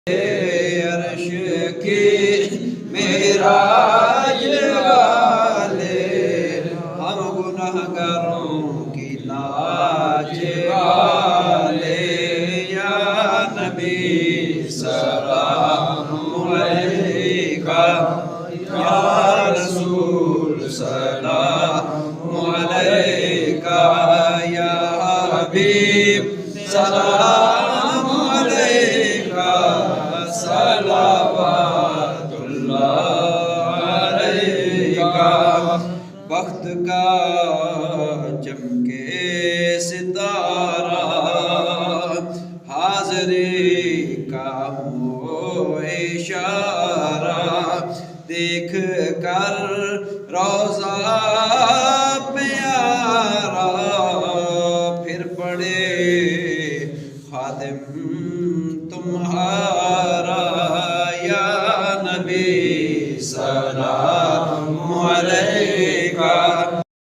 عرش کی معراج والے ہم گنہگاروں کی لاج والے یا نبی سلام علیکہ یا رسول سلام علیکہ یا حبیب سلام علیکہ صلوات اللہ علیکہ وقت کا چمکے ستارہ حاضری کا وہ اشارہ دیکھ کر روضہ پیارا پھر پڑے خادم تمہارا یا نبی سلام علیکہ